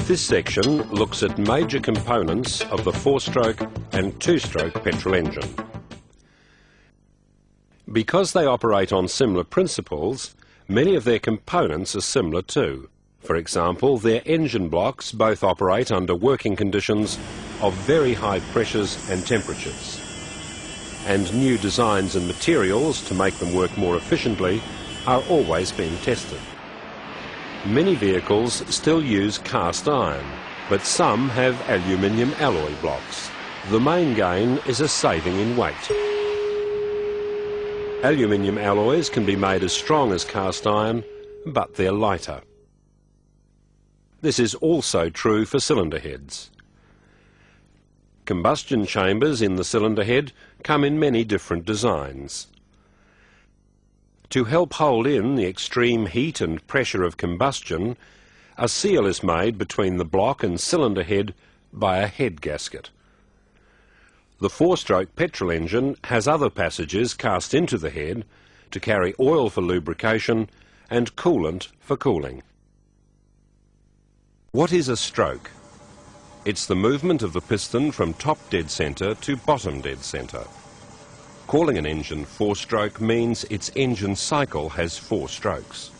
This section looks at major components of the 4-stroke and 2-stroke petrol engine. Because they operate on similar principles, many of their components are similar too. For example, their engine blocks both operate under working conditions of very high pressures and temperatures. And new designs and materials to make them work more efficiently are always being tested. Many vehicles still use cast iron, but some have aluminium alloy blocks. The main gain is a saving in weight. Aluminium alloys can be made as strong as cast iron, but they're lighter. This is also true for cylinder heads. Combustion chambers in the cylinder head come in many different designs. To help hold in the extreme heat and pressure of combustion, a seal is made between the block and cylinder head by a head gasket. The 4-stroke petrol engine has other passages cast into the head to carry oil for lubrication and coolant for cooling. What is a stroke? It's the movement of the piston from top dead centre to bottom dead centre. Calling an engine 4-stroke means its engine cycle has 4 strokes.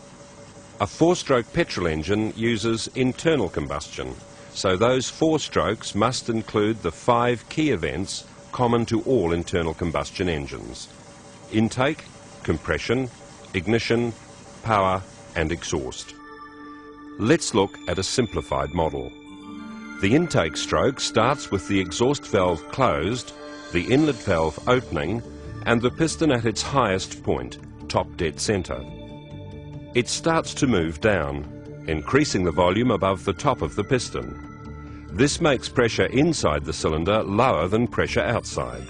A 4-stroke petrol engine uses internal combustion, so those 4 strokes must include the 5 key events common to all internal combustion engines: intake, compression, ignition, power and exhaust. Let's look at a simplified model. The intake stroke starts with the exhaust valve closed, the inlet valve opening, and the piston at its highest point, top dead centre. It starts to move down, increasing the volume above the top of the piston. This makes pressure inside the cylinder lower than pressure outside.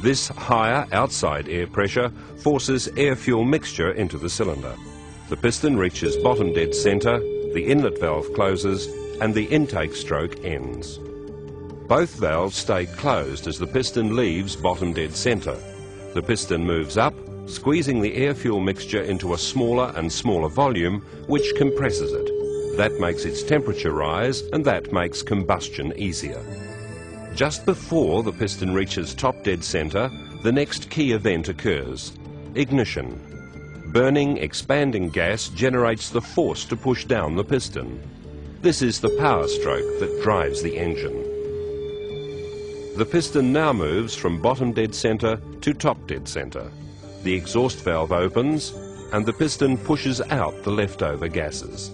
This higher outside air pressure forces air-fuel mixture into the cylinder. The piston reaches bottom dead centre, the inlet valve closes, and the intake stroke ends. Both valves stay closed as the piston leaves bottom dead centre. The piston moves up, squeezing the air-fuel mixture into a smaller and smaller volume, which compresses it. That makes its temperature rise, and that makes combustion easier. Just before the piston reaches top dead centre, the next key event occurs: ignition. Burning, expanding gas generates the force to push down the piston. This is the power stroke that drives the engine. The piston now moves from bottom dead centre to top dead centre. The exhaust valve opens and the piston pushes out the leftover gases.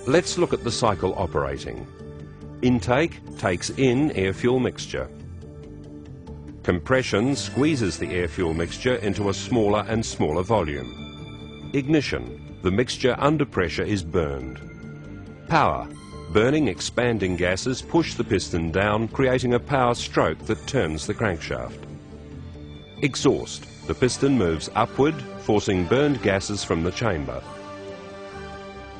Let's look at the cycle operating. Intake takes in air-fuel mixture. Compression squeezes the air-fuel mixture into a smaller and smaller volume. Ignition, the mixture under pressure is burned. Power. Burning, expanding gases push the piston down, creating a power stroke that turns the crankshaft. Exhaust. The piston moves upward, forcing burned gases from the chamber.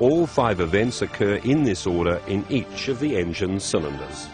All 5 events occur in this order in each of the engine's cylinders.